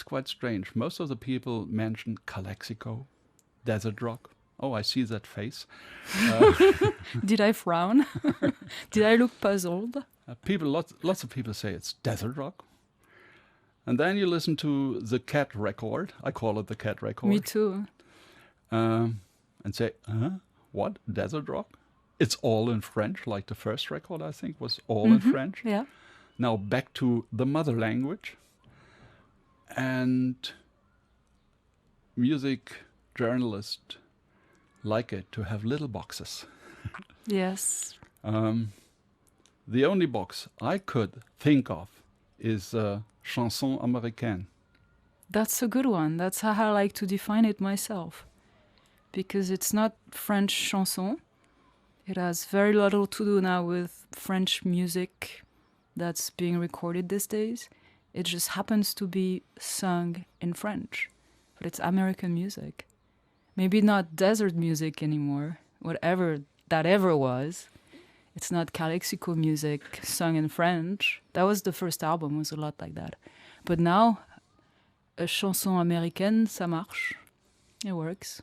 it's quite strange. Most of the people mention Calexico, desert rock. Oh, I see that face. Did I frown? Did I look puzzled? Lots of people say it's desert rock. And then you listen to the Cat record. I call it the Cat record. Me too. And say, what? Desert rock? It's all in French, like the first record, I think, was all in French. Yeah. Now back to the mother language. And music journalists like it to have little boxes. Yes. The only box I could think of is Chanson Americana. That's a good one. That's how I like to define it myself. Because it's not French chanson. It has very little to do now with French music that's being recorded these days. It just happens to be sung in French. But it's American music. Maybe not desert music anymore, whatever that ever was. It's not Calexico music sung in French. That was the first album, was a lot like that. But now, a chanson américaine, ça marche. It works.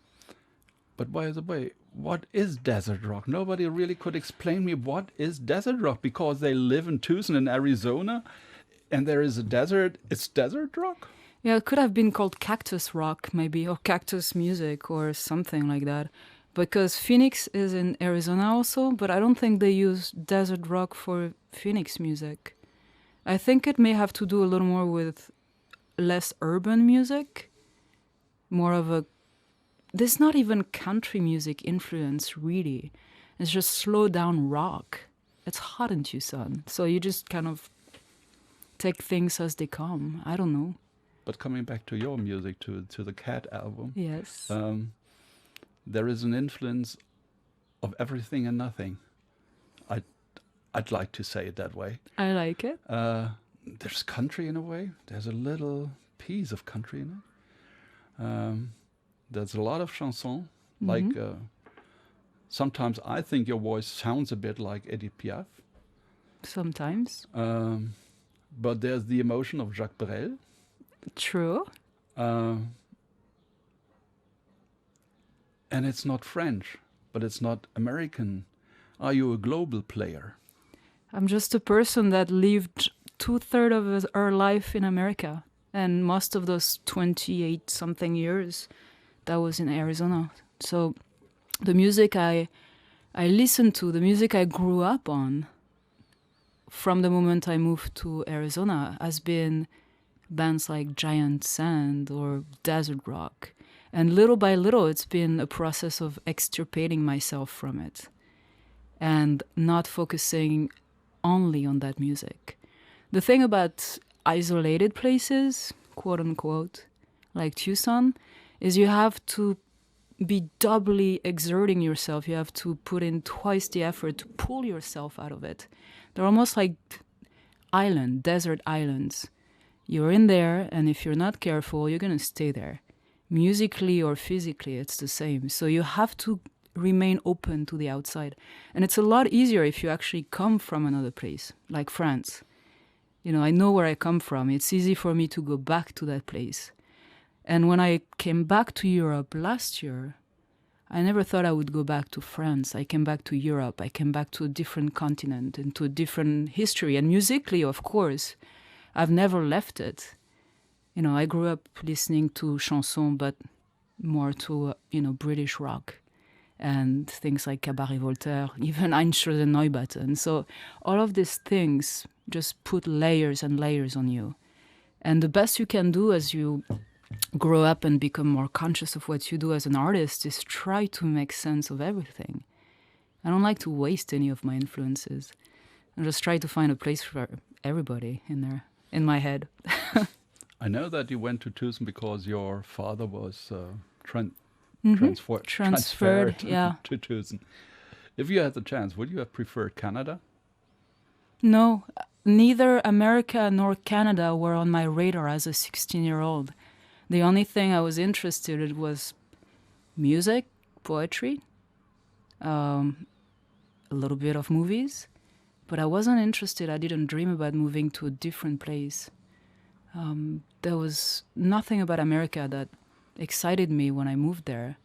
But by the way, what is desert rock? Nobody really could explain me what is desert rock, because they live in Tucson in Arizona and there is a desert. It's desert rock? Yeah, it could have been called cactus rock, maybe, or cactus music or something like that. Because Phoenix is in Arizona also, but I don't think they use desert rock for Phoenix music. I think it may have to do a little more with less urban music, more of a... There's not even country music influence, really. It's just slow down rock. It's hot in Tucson, so you just kind of take things as they come. I don't know. But coming back to your music, to the Cat album, yes, there is an influence of everything and nothing. I'd like to say it that way. I like it. There's country in a way. There's a little piece of country in it. There's a lot of chanson. Like sometimes I think your voice sounds a bit like Edith Piaf. Sometimes. But there's the emotion of Jacques Brel. True. And it's not French, but it's not American. Are you a global player? I'm just a person that lived 2/3 of her life in America. And most of those 28-something years, that was in Arizona. So the music I listened to, the music I grew up on, from the moment I moved to Arizona, has been bands like Giant Sand or Desert Rock. And little by little, it's been a process of extirpating myself from it and not focusing only on that music. The thing about isolated places, quote unquote, like Tucson, is you have to be doubly exerting yourself. You have to put in twice the effort to pull yourself out of it. They're almost like desert islands. You're in there, and if you're not careful, you're going to stay there. Musically or physically, it's the same. So you have to remain open to the outside. And it's a lot easier if you actually come from another place, like France. You know, I know where I come from. It's easy for me to go back to that place. And when I came back to Europe last year, I never thought I would go back to France. I came back to Europe. I came back to a different continent and to a different history. And musically, of course, I've never left it. You know, I grew up listening to Chanson, but more to, British rock and things like Cabaret Voltaire, even Einstürzen Neubauten. So all of these things just put layers and layers on you. And the best you can do as you grow up and become more conscious of what you do as an artist is try to make sense of everything. I don't like to waste any of my influences. I just try to find a place for everybody in there, in my head. I know that you went to Tucson because your father was transferred yeah. to Tucson. If you had the chance, would you have preferred Canada? No, neither America nor Canada were on my radar as a 16-year-old. The only thing I was interested in was music, poetry, a little bit of movies, but I wasn't interested. I didn't dream about moving to a different place. there was nothing about America that excited me when I moved there.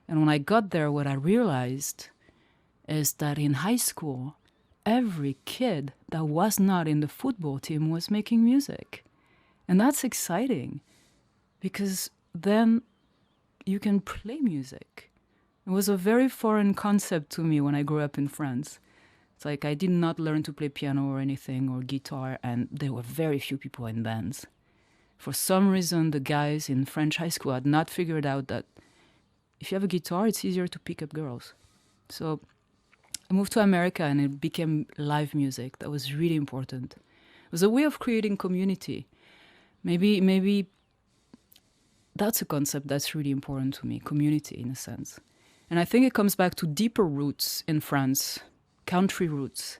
And when I got there, what I realized is that in high school, every kid that was not in the football team was making music. And that's exciting because then you can play music. It was a very foreign concept to me when I grew up in France. It's like I did not learn to play piano or anything or guitar, and there were very few people in bands. For some reason, the guys in French high school had not figured out that if you have a guitar, it's easier to pick up girls. So I moved to America and it became live music. That was really important. It was a way of creating community. Maybe that's a concept that's really important to me, community in a sense. And I think it comes back to deeper roots in France, country roots.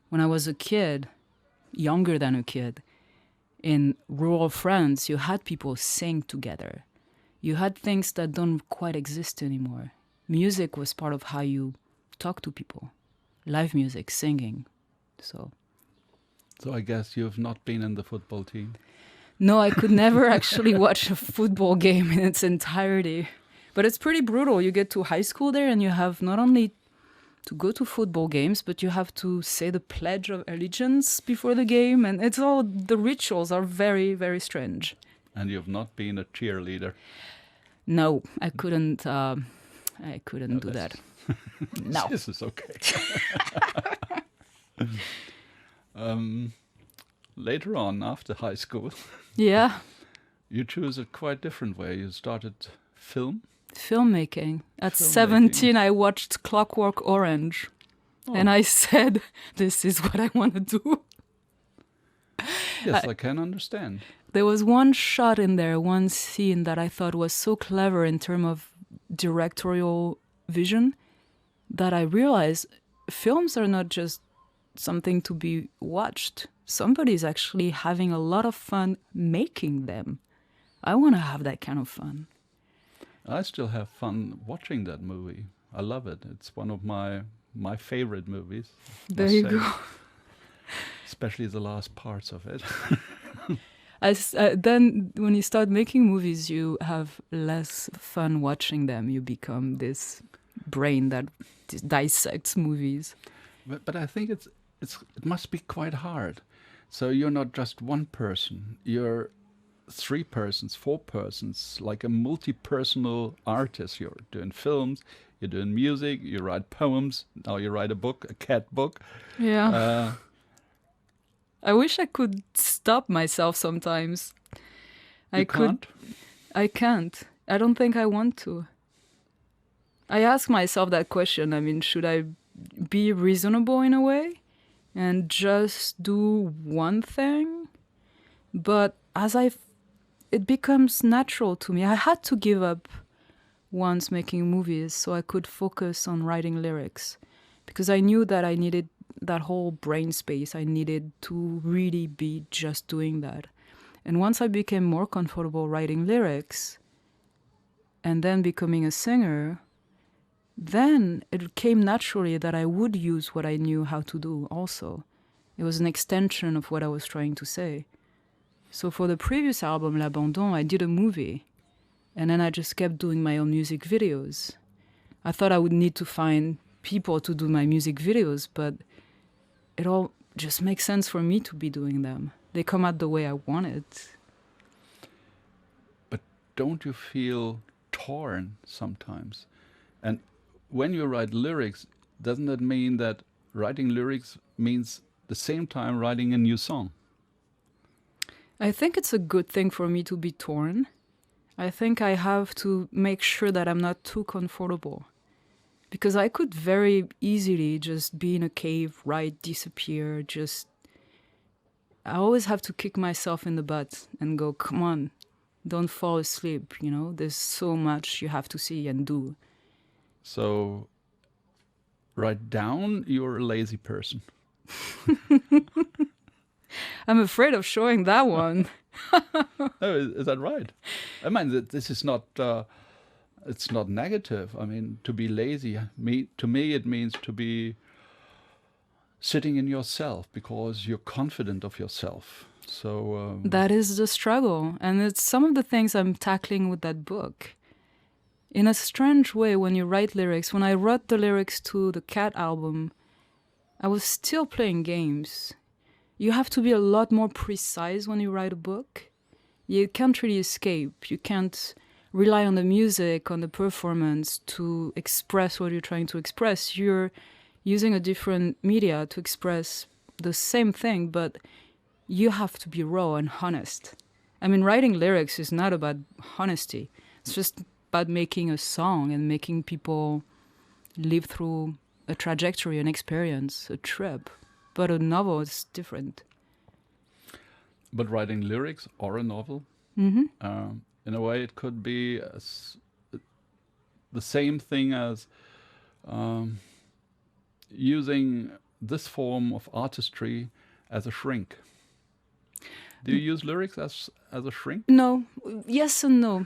When I was a kid, younger than a kid, in rural France, you had people sing together. You had things that don't quite exist anymore. Music was part of how you talk to people. Live music, singing. So I guess you've not been in the football team. No, I could never actually watch a football game in its entirety. But it's pretty brutal. You get to high school there and you have not only to go to football games, but you have to say the Pledge of Allegiance before the game. And it's all, the rituals are very, very strange. And you've not been a cheerleader. No, I couldn't do that. No. This is okay. Later on, after high school, yeah, you choose a quite different way. You started filmmaking. At 17, I watched Clockwork Orange. Oh. And I said, this is what I want to do. Yes, I can understand. There was one shot in there, one scene that I thought was so clever in terms of directorial vision that I realized films are not just something to be watched. Somebody's actually having a lot of fun making them. I want to have that kind of fun. I still have fun watching that movie. I love it. It's one of my favorite movies. There you go. Especially the last parts of it. Then when you start making movies, you have less fun watching them. You become this brain that dissects movies. But I think it must be quite hard. So you're not just one person. You're 3 persons, 4 persons, like a multi-personal artist. You're doing films, you're doing music, you write poems. Now you write a book, a cat book. Yeah. I wish I could stop myself sometimes. I can't? I can't. I don't think I want to. I ask myself that question. I mean, should I be reasonable in a way and just do one thing? But it becomes natural to me. I had to give up once making movies so I could focus on writing lyrics because I knew that I needed that whole brain space. I needed to really be just doing that. And once I became more comfortable writing lyrics and then becoming a singer, then it came naturally that I would use what I knew how to do also. It was an extension of what I was trying to say. So for the previous album, L'Abandon, I did a movie. And then I just kept doing my own music videos. I thought I would need to find people to do my music videos, but it all just makes sense for me to be doing them. They come out the way I want it. But don't you feel torn sometimes? And when you write lyrics, doesn't that mean that writing lyrics means the same time writing a new song? I think it's a good thing for me to be torn. I think I have to make sure that I'm not too comfortable. Because I could very easily just be in a cave, write, disappear, I always have to kick myself in the butt and go, come on, don't fall asleep, There's so much you have to see and do. So, write down you're a lazy person. I'm afraid of showing that one. No, is that right? I mean, this is not... it's not negative. I mean, to be lazy, to me it means to be sitting in yourself because you're confident of yourself. So that is the struggle. And it's some of the things I'm tackling with that book. In a strange way, when you write lyrics, when I wrote the lyrics to the Cat album, I was still playing games. You have to be a lot more precise when you write a book. You can't really escape. You can't rely on the music, on the performance to express what you're trying to express. You're using a different media to express the same thing, but you have to be raw and honest. I mean, writing lyrics is not about honesty. It's just about making a song and making people live through a trajectory, an experience, a trip. But a novel is different. But writing lyrics or a novel, in a way, it could be the same thing as using this form of artistry as a shrink. Do you use lyrics as a shrink? No. Yes and no.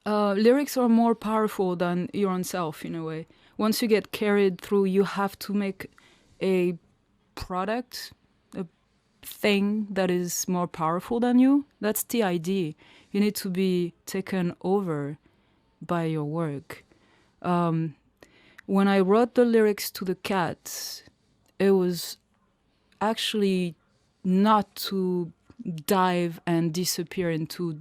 Lyrics are more powerful than your own self, in a way. Once you get carried through, you have to make a product, a thing that is more powerful than you. That's the idea. You need to be taken over by your work. When I wrote the lyrics to the Cat, it was actually not to dive and disappear into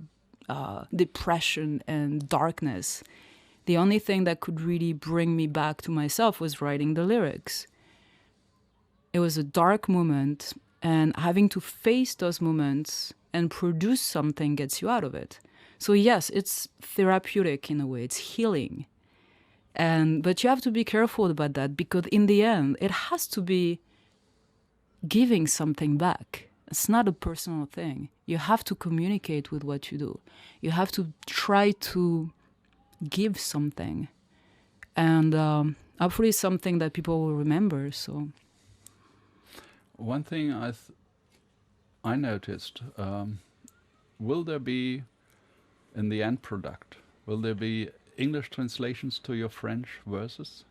depression and darkness. The only thing that could really bring me back to myself was writing the lyrics. It was a dark moment, and having to face those moments and produce something gets you out of it. So yes, it's therapeutic in a way, it's healing. But you have to be careful about that, because in the end, it has to be giving something back. It's not a personal thing. You have to communicate with what you do. You have to try to give something. And hopefully something that people will remember. So one thing I noticed, will there be, in the end product, will there be English translations to your French verses?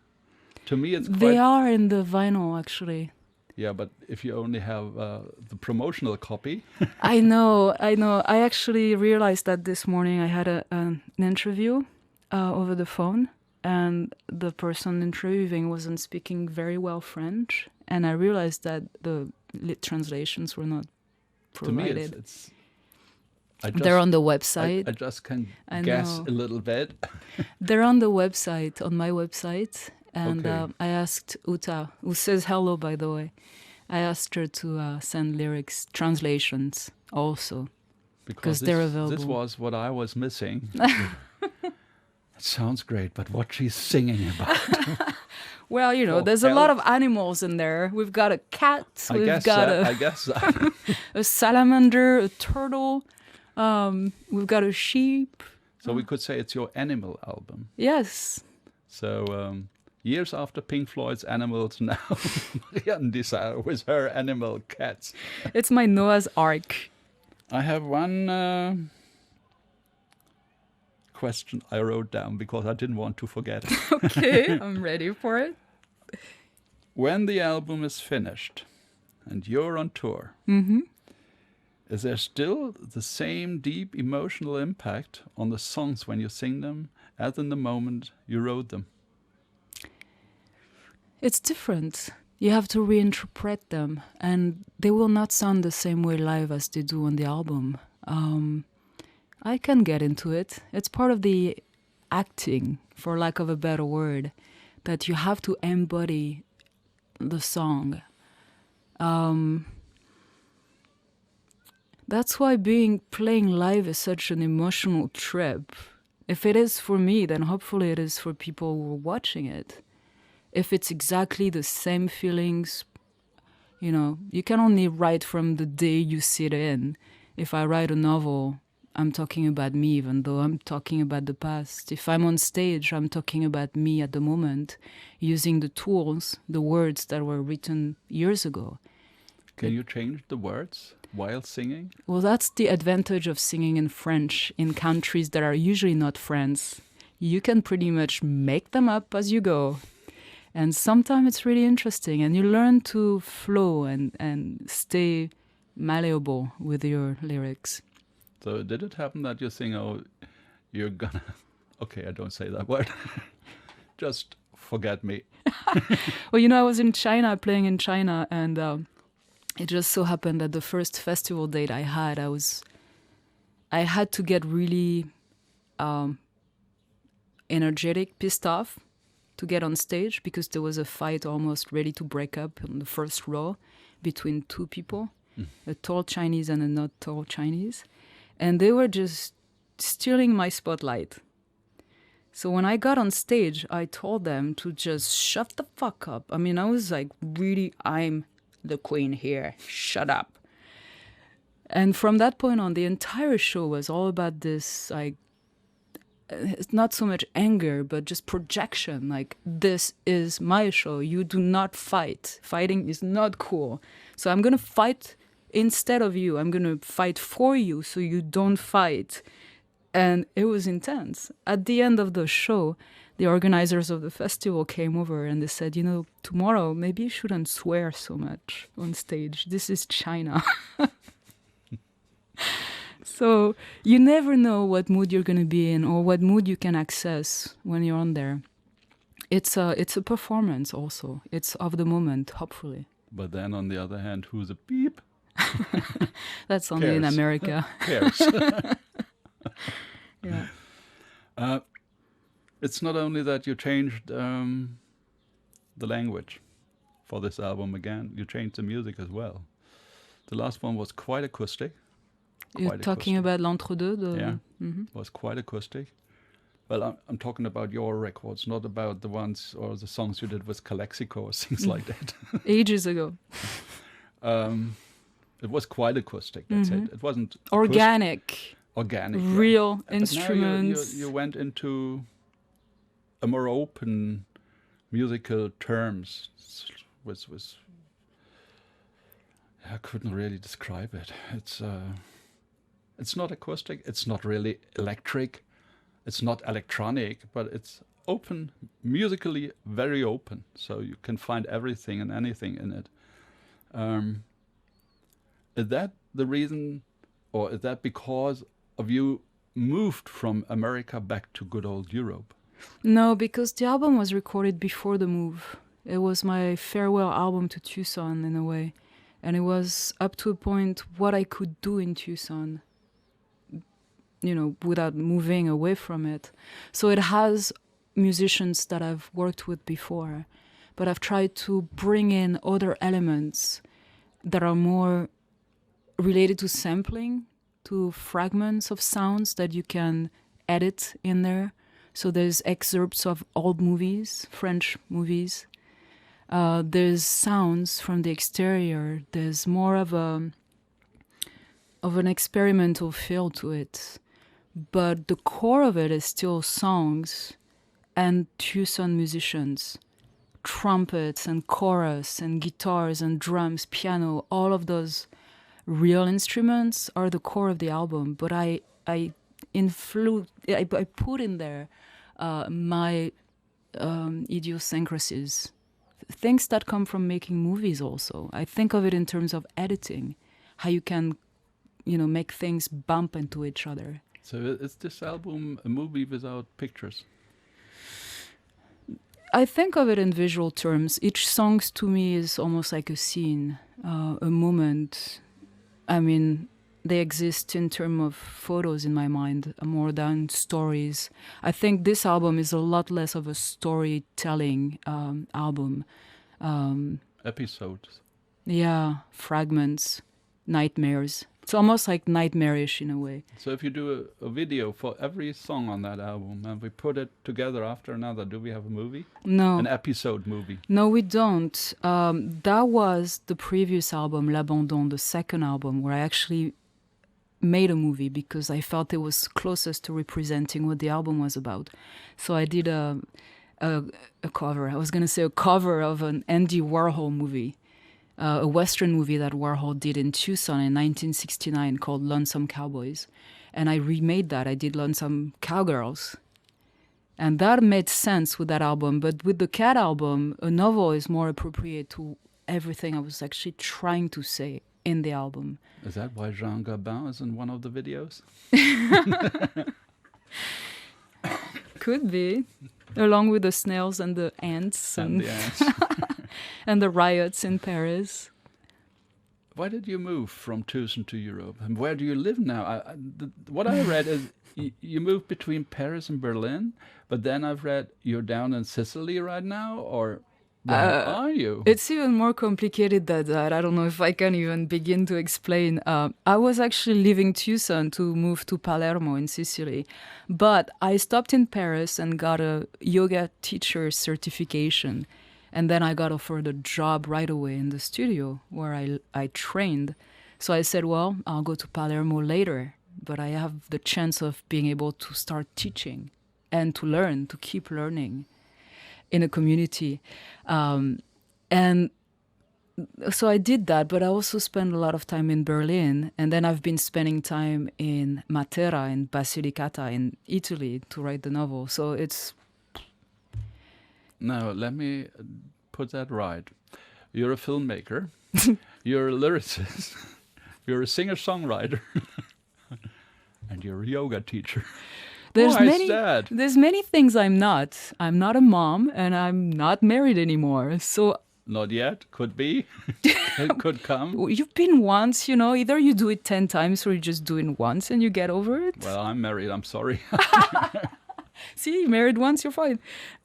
To me, it's quite... They are in the vinyl, actually. Yeah, but if you only have the promotional copy... I know. I actually realized that this morning. I had an interview over the phone, and the person interviewing wasn't speaking very well French, and I realized that the translations were not provided. To me, they're on the website. I just can guess a little bit. They're on the website, on my website. And Okay. I asked Uta, who says hello, by the way, I asked her to send lyrics, translations also, because they're available. This was what I was missing. It sounds great, but what she's singing about. Well, you know, Oh, there's a hell. lot of animals in there. We've got a cat, I guess that. a salamander, a turtle, we've got a sheep. So we could say it's your animal album. Yes. So years after Pink Floyd's Animals, now Marianne DIssard with her animal cats. It's my Noah's Ark. I have one question I wrote down because I didn't want to forget. Okay, I'm ready for it. When the album is finished and you're on tour, is there still the same deep emotional impact on the songs when you sing them as in the moment you wrote them? It's different. You have to reinterpret them, and they will not sound the same way live as they do on the album. I can get into it. It's part of the acting, for lack of a better word, that you have to embody the song. That's why playing live is such an emotional trip. If it is for me, then hopefully it is for people who are watching it. If it's exactly the same feelings, you know, you can only write from the day you sit in. If I write a novel, I'm talking about me, even though I'm talking about the past. If I'm on stage, I'm talking about me at the moment, using the tools, the words that were written years ago. Can you change the words while singing? Well, that's the advantage of singing in French in countries that are usually not France. You can pretty much make them up as you go. And sometimes it's really interesting, and you learn to flow and stay malleable with your lyrics. So did it happen that you think, oh, you're gonna... Okay, I don't say that word. Just forget me. Well, I was in China, playing in China, and it just so happened that the first festival date I had to get really energetic, pissed off to get on stage because there was a fight almost ready to break up on the first row between two people, a tall Chinese and a not tall Chinese. And they were just stealing my spotlight. So when I got on stage, I told them to just shut the fuck up. I mean, I was like, really, I'm the queen here. Shut up. And from that point on, the entire show was all about this, like, it's not so much anger, but just projection. Like, this is my show. You do not fight. Fighting is not cool. So I'm going to fight instead of you. I'm going to fight for you so you don't fight. And it was intense. At the end of the show, the organizers of the festival came over and they said, tomorrow maybe you shouldn't swear so much on stage. This is China. So you never know what mood you're going to be in or what mood you can access when you're on there. It's a performance also. It's of the moment, hopefully. But then on the other hand, who's a beep? That's only in America. Cares. Yeah. It's not only that you changed the language for this album again, you changed the music as well. The last one was quite acoustic. You're talking about l'entre-deux? Yeah, was quite acoustic. Well, I'm talking about your records, not about the ones or the songs you did with Calexico or things like that. Ages ago. It was quite acoustic, that's it. It wasn't... Organic. Organic. Real yeah. instruments. Now you went into a more open musical terms with I couldn't really describe it. It's not acoustic, it's not really electric, it's not electronic, but it's open, musically very open, so you can find everything and anything in it. Is that the reason, or is that because of you moved from America back to good old Europe? No, because the album was recorded before the move. It was my farewell album to Tucson in a way. And it was up to a point what I could do in Tucson, without moving away from it. So it has musicians that I've worked with before, but I've tried to bring in other elements that are more related to sampling, to fragments of sounds that you can edit in there. So there's excerpts of old movies, French movies. There's sounds from the exterior. There's more of an experimental feel to it. But the core of it is still songs and Tucson musicians, trumpets and chorus and guitars and drums, piano, all of those real instruments are the core of the album. But I put in there my idiosyncrasies, things that come from making movies also. I think of it in terms of editing, how you can, make things bump into each other. So is this album a movie without pictures? I think of it in visual terms. Each song to me is almost like a scene, a moment. I mean, they exist in terms of photos in my mind, more than stories. I think this album is a lot less of a storytelling album. Episodes. Yeah, fragments, nightmares. It's almost like nightmarish in a way. So if you do a video for every song on that album and we put it together after another, do we have a movie? No. An episode movie? No, we don't. That was the previous album, L'Abandon, the second album, where I actually made a movie because I felt it was closest to representing what the album was about. So I did a cover. I was going to say a cover of an Andy Warhol movie. A Western movie that Warhol did in Tucson in 1969 called Lonesome Cowboys. And I remade that. I did Lonesome Cowgirls. And that made sense with that album. But with the Cat album, a novel is more appropriate to everything I was actually trying to say in the album. Is that why Jean Gabin is in one of the videos? Could be, along with the snails and the ants And the ants. and the riots in Paris. Why did you move from Tucson to Europe? And where do you live now? What I read is you moved between Paris and Berlin, but then I've read you're down in Sicily right now, or where are you? It's even more complicated than that. I don't know if I can even begin to explain. I was actually leaving Tucson to move to Palermo in Sicily, but I stopped in Paris and got a yoga teacher certification. And then I got offered a job right away in the studio where I trained. So I said, well, I'll go to Palermo later, but I have the chance of being able to start teaching and to learn, to keep learning in a community. And so I did that, but I also spent a lot of time in Berlin. And then I've been spending time in Matera, in Basilicata, in Italy to write the novel. So it's... Now, let me put that right. You're a filmmaker, you're a lyricist, you're a singer-songwriter, and you're a yoga teacher. Why is that? There's many things I'm not. I'm not a mom, and I'm not married anymore. So not yet. Could be. It could come. You've been once, you know. Either you do it 10 times or you just do it once and you get over it. Well, I'm married. I'm sorry. See, married once, you're fine.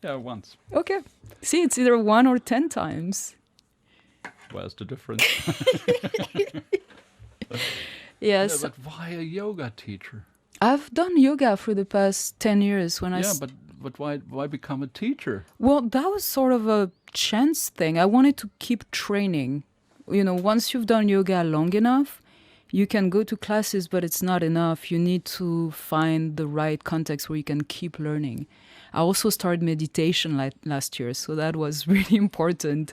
Yeah, once. Okay. See, it's either 1 or 10 times. Where's the difference? Yes. Yeah, but why a yoga teacher? I've done yoga for the past 10 years. But why become a teacher? Well, that was sort of a chance thing. I wanted to keep training. You know, once you've done yoga long enough, you can go to classes, but it's not enough. You need to find the right context where you can keep learning. I also started meditation last year, so that was really important.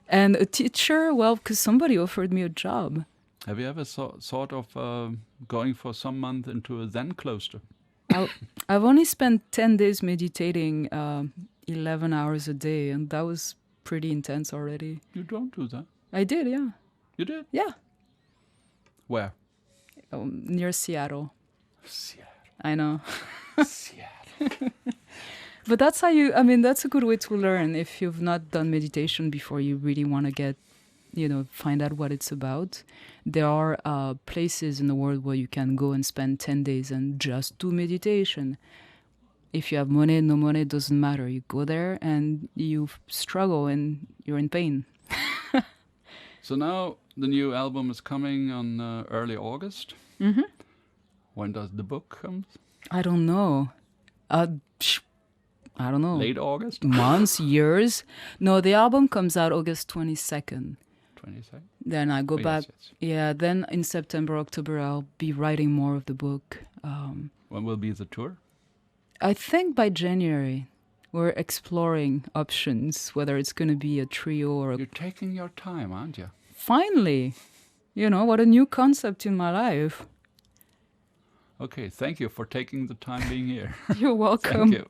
And a teacher, well, because somebody offered me a job. Have you ever thought of going for some month into a Zen cloister? I've only spent 10 days meditating 11 hours a day, and that was pretty intense already. You don't do that? I did, yeah. You did? Yeah. Where? Near Seattle. Seattle. I know. Seattle. But that's that's a good way to learn. If you've not done meditation before, you really want to find out what it's about. There are places in the world where you can go and spend 10 days and just do meditation. If you have money, no money, doesn't matter. You go there and you struggle and you're in pain. So now the new album is coming on early August. Mm-hmm. When does the book come? I don't know. I don't know. Late August? Months, years. No, the album comes out August 22nd. 22nd? Then I go back. Yes. Yeah, then in September, October, I'll be writing more of the book. When will be the tour? I think by January. We're exploring options, whether it's going to be a trio or You're taking your time, aren't you? Finally. What a new concept in my life. Okay, thank you for taking the time being here. You're welcome. Thank you.